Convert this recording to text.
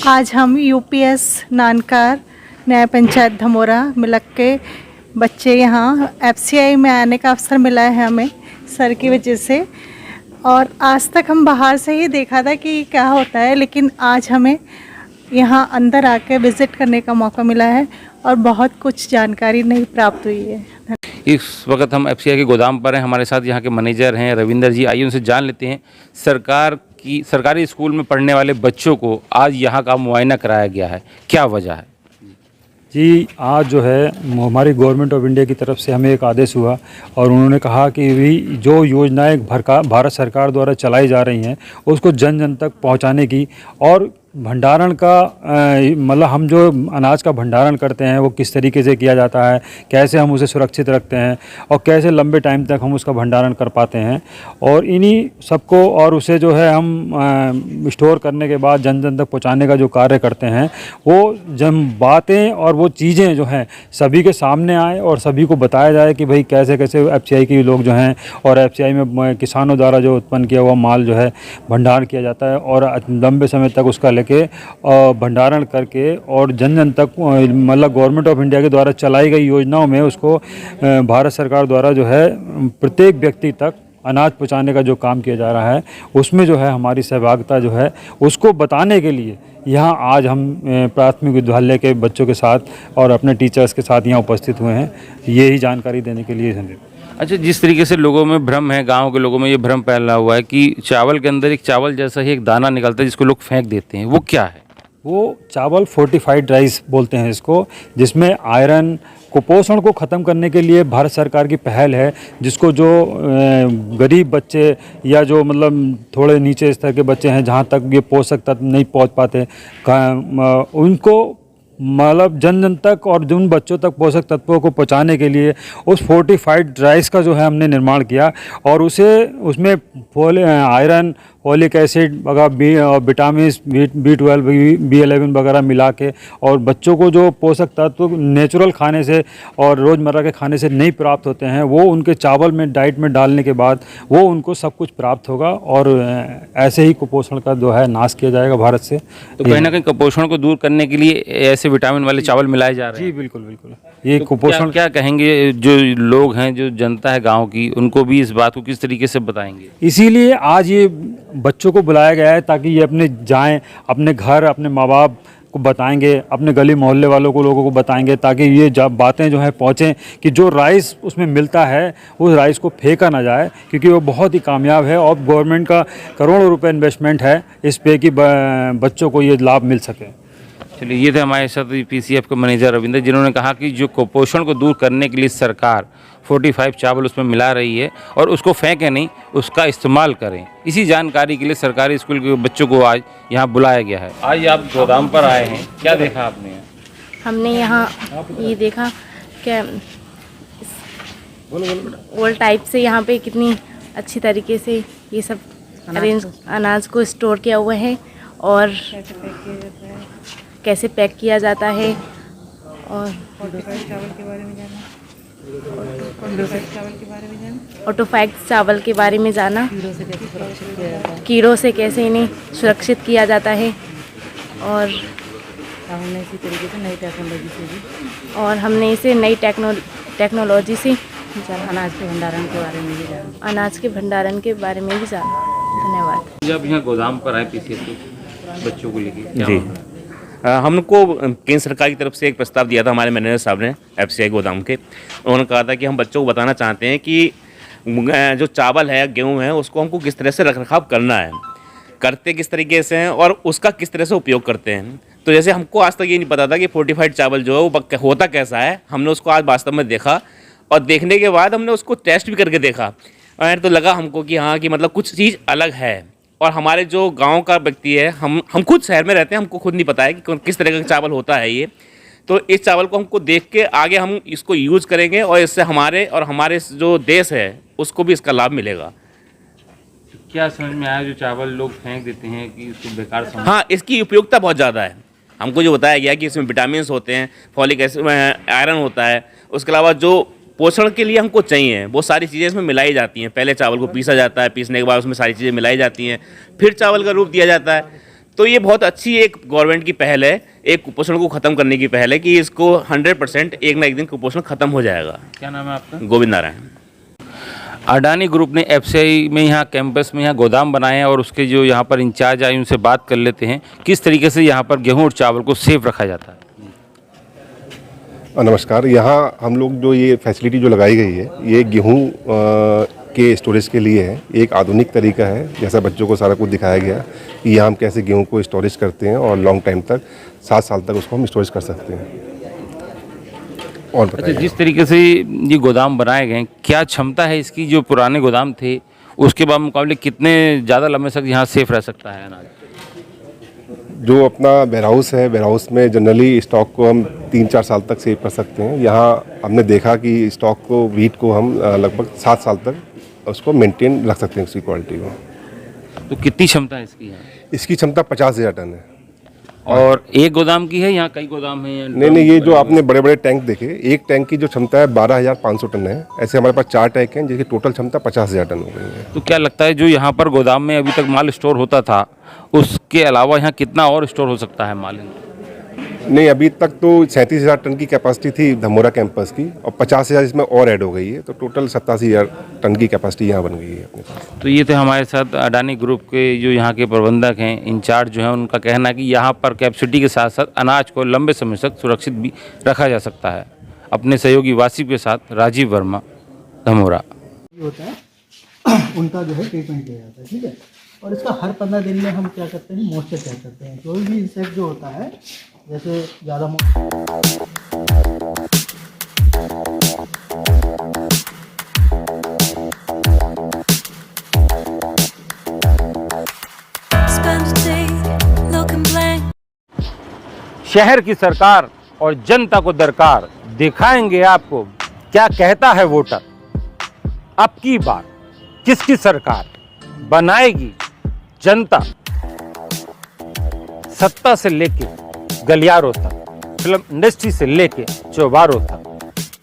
आज हम यूपीएस नानकार न्याय पंचायत धमोरा मिलक के बच्चे यहाँ एफसीआई में आने का अवसर मिला है हमें सर की वजह से। और आज तक हम बाहर से ही देखा था कि क्या होता है, लेकिन आज हमें यहाँ अंदर आके विज़िट करने का मौका मिला है और बहुत कुछ जानकारी नई प्राप्त हुई है। इस वक्त हम एफसीआई के गोदाम पर हैं। हमारे साथ यहाँ के मैनेजर हैं रविंदर जी। आइए उनसे जान लेते हैं सरकारी स्कूल में पढ़ने वाले बच्चों को आज यहाँ का मुआयना कराया गया है, क्या वजह है? जी, आज जो है हमारी गवर्नमेंट ऑफ इंडिया की तरफ से हमें एक आदेश हुआ और उन्होंने कहा कि भी जो योजनाएं भारत सरकार द्वारा चलाई जा रही हैं उसको जन जन तक पहुंचाने की, और भंडारण का मतलब हम जो अनाज का भंडारण करते हैं वो किस तरीके से किया जाता है, कैसे हम उसे सुरक्षित रखते हैं और कैसे लंबे टाइम तक हम उसका भंडारण कर पाते हैं, और इन्हीं सबको और उसे जो है हम स्टोर करने के बाद जन जन तक पहुंचाने का जो कार्य करते हैं वो जब बातें और वो चीज़ें जो हैं सभी के सामने आए और सभी को बताया जाए कि भाई कैसे कैसे एफसीआई के लोग जो हैं और एफसीआई में किसानों द्वारा जो उत्पन्न किया हुआ माल जो है भंडारण किया जाता है और लंबे समय तक उसका के भंडारण करके और जन जन तक मतलब गवर्नमेंट ऑफ इंडिया के द्वारा चलाई गई योजनाओं में उसको भारत सरकार द्वारा जो है प्रत्येक व्यक्ति तक अनाज पहुंचाने का जो काम किया जा रहा है उसमें जो है हमारी सहभागिता जो है उसको बताने के लिए यहाँ आज हम प्राथमिक विद्यालय के बच्चों के साथ और अपने टीचर्स के साथ यहाँ उपस्थित हुए हैं, यही जानकारी देने के लिए। अच्छा, जिस तरीके से लोगों में भ्रम है, गांव के लोगों में ये भ्रम फैला हुआ है कि चावल के अंदर एक चावल जैसा ही एक दाना निकलता है जिसको लोग फेंक देते हैं, वो क्या है? वो चावल फोर्टिफाइड राइस बोलते हैं इसको, जिसमें आयरन कुपोषण को ख़त्म करने के लिए भारत सरकार की पहल है, जिसको जो गरीब बच्चे या जो मतलब थोड़े नीचे स्तर के बच्चे हैं जहाँ तक ये पोषक तत्व नहीं पहुँच पाते उनको मतलब जन जन तक और जिन बच्चों तक पोषक तत्वों को पहुंचाने के लिए उस फोर्टिफाइड राइस का जो है हमने निर्माण किया और उसमें आयरन, फॉलिक एसिड वगैरह विटामिन B12 B11 वगैरह मिला के और बच्चों को जो पोषक तत्व नेचुरल खाने से और रोज़मर्रा के खाने से नहीं प्राप्त होते हैं वो उनके चावल में डाइट में डालने के बाद वो उनको सब कुछ प्राप्त होगा और ऐसे ही कुपोषण का जो है नाश किया जाएगा भारत से। तो कहीं ना कहीं कुपोषण को दूर करने के लिए ऐसे विटामिन वाले चावल मिलाए जा रहे हैं? जी बिल्कुल बिल्कुल। ये तो कुपोषण क्या कहेंगे जो लोग हैं, जो जनता है गाँव की, उनको भी इस बात को किस तरीके से बताएंगे? इसीलिए आज ये बच्चों को बुलाया गया है ताकि ये अपने घर अपने माँ बाप को बताएंगे, अपने गली मोहल्ले वालों को लोगों को बताएंगे ताकि ये जब बातें जो हैं पहुँचें कि जो राइस उसमें मिलता है उस राइस को फेंका ना जाए, क्योंकि वो बहुत ही कामयाब है और गवर्नमेंट का करोड़ों रुपए इन्वेस्टमेंट है इस पे कि बच्चों को ये लाभ मिल सके। चलिए, ये थे हमारे साथ पीसीएफ के मैनेजर रविंदर, जिन्होंने कहा कि जो कुपोषण को दूर करने के लिए सरकार 45 चावल उसमें मिला रही है और उसको फेंकें नहीं, उसका इस्तेमाल करें। इसी जानकारी के लिए सरकारी स्कूल के बच्चों को आज यहाँ बुलाया गया है। आज आप गोदाम पर आए हैं, क्या देखा आपने? हमने यहाँ ये देखा क्या ओल्ड टाइप से यहाँ पे कितनी अच्छी तरीके से ये सब अनाज को स्टोर किया हुआ है और कैसे पैक किया जाता है और ऑटोफैक्ट चावल के बारे में जाना, कीड़ों से कैसे इन्हें सुरक्षित किया जाता है और हमने इसी तरीके से नई टेक्नोलॉजी से भी और हमने इसे नई टेक्नोलॉजी से अनाज के भंडारण के बारे में भी जाना, अनाज के भंडारण के बारे में भी जाना। धन्यवाद। जब यहाँ गोदाम पर आए पीसीएफ बच्चों को लेके जी, हमको केंद्र सरकार की तरफ से एक प्रस्ताव दिया था हमारे मैनेजर साहब ने एफसीआई गोदाम के। उन्होंने कहा था कि हम बच्चों को बताना चाहते हैं कि जो चावल है, गेहूं है, उसको हमको किस तरह से रखरखाव करना है, करते किस तरीके से हैं और उसका किस तरह से उपयोग करते हैं। तो जैसे हमको आज तक ये नहीं पता था कि फोर्टिफाइड चावल जो है वो होता कैसा है, हमने उसको आज वास्तव में देखा और देखने के बाद हमने उसको टेस्ट भी करके देखा और तो लगा हमको कि हाँ कि मतलब कुछ चीज़ अलग है। और हमारे जो गांव का व्यक्ति है, हम खुद शहर में रहते हैं, हमको खुद नहीं पता है कि किस तरह का चावल होता है ये। तो इस चावल को हमको देख के आगे हम इसको यूज़ करेंगे और इससे हमारे जो देश है उसको भी इसका लाभ मिलेगा। क्या समझ में आया जो चावल लोग फेंक देते हैं कि इसको बेकार समझ? हाँ, इसकी उपयोगिता बहुत ज़्यादा है। हमको जो बताया गया कि इसमें विटामिन होते हैं, फॉलिक एसिड, आयरन होता है, उसके अलावा जो पोषण के लिए हमको चाहिए वो सारी चीज़ें इसमें मिलाई जाती हैं। पहले चावल को पीसा जाता है, पीसने के बाद उसमें सारी चीज़ें मिलाई जाती हैं, फिर चावल का रूप दिया जाता है। तो ये बहुत अच्छी एक गवर्नमेंट की पहल है, एक कुपोषण को ख़त्म करने की पहल है कि इसको 100% एक ना एक दिन कुपोषण ख़त्म हो जाएगा। क्या नाम है आपका? गोविंद नारायण। अडानी ग्रुप ने एफसीआई में यहाँ कैंपस में यहाँ गोदाम बनाए हैं और उसके जो यहाँ पर इंचार्ज आए उनसे बात कर लेते हैं किस तरीके से यहाँ पर गेहूँ और चावल को सेफ रखा जाता है। नमस्कार। यहाँ हम लोग जो ये फैसिलिटी जो लगाई गई है ये गेहूँ के स्टोरेज के लिए है। एक आधुनिक तरीका है, जैसा बच्चों को सारा कुछ दिखाया गया कि यहाँ हम कैसे गेहूँ को स्टोरेज करते हैं और लॉन्ग टाइम तक 7 साल तक उसको हम स्टोरेज कर सकते हैं। और अच्छा, जिस तरीके से ये गोदाम बनाए गए हैं, क्या क्षमता है इसकी? जो पुराने गोदाम थे उसके बाद मुकाबले कितने ज़्यादा लंबे तक यहाँ सेफ रह सकता है अनाज? जो अपना वेयरहाउस है, वेयरहाउस में जनरली स्टॉक को हम 3-4 साल तक सेव कर सकते हैं। यहाँ हमने देखा कि स्टॉक को, व्हीट को हम लगभग 7 साल तक उसको मेंटेन रख सकते हैं, उसकी क्वालिटी को। तो कितनी क्षमता है इसकी यहाँ? इसकी क्षमता 50,000 टन है। और एक गोदाम की है, यहाँ कई गोदाम हैं? नहीं, ये जो आपने बड़े बड़े टैंक देखे, एक टैंक की जो क्षमता है 12,500 टन है। ऐसे हमारे पास 4 टैंक हैं जिसकी टोटल क्षमता 50,000 टन हो गई है। तो क्या लगता है जो यहाँ पर गोदाम में अभी तक माल स्टोर होता था उसके अलावा यहाँ कितना और स्टोर हो सकता है माल? नहीं, अभी तक तो 37,000 टन की कैपेसिटी थी धमोरा कैंपस की और 50,000 इसमें और ऐड हो गई है, तो टोटल 87,000 टन की कैपेसिटी यहाँ बन गई है अपने पास। तो ये थे हमारे साथ अडानी ग्रुप के जो यहाँ के प्रबंधक हैं, इंचार्ज जो हैं, उनका कहना है कि यहाँ पर कैपेसिटी के साथ साथ अनाज को लंबे समय तक सुरक्षित भी रखा जा सकता है। अपने सहयोगी वासिफ के साथ राजीव वर्मा, धमोरा। होता है उनका जो है ट्रीटमेंट किया जाता है, ठीक है। और इसका हर 15 दिन में हम क्या करते हैं, मॉइस्चर चेक करते हैं। कोई भी इंसेक्ट जो होता है, जैसे ज़्यादा शहर की सरकार और जनता को दरकार, दिखाएंगे आपको क्या कहता है वोटर। अब की बार किसकी सरकार बनाएगी जनता? सत्ता से लेके गलियारों तक, फिल्म इंडस्ट्री से लेके चौबारों तक,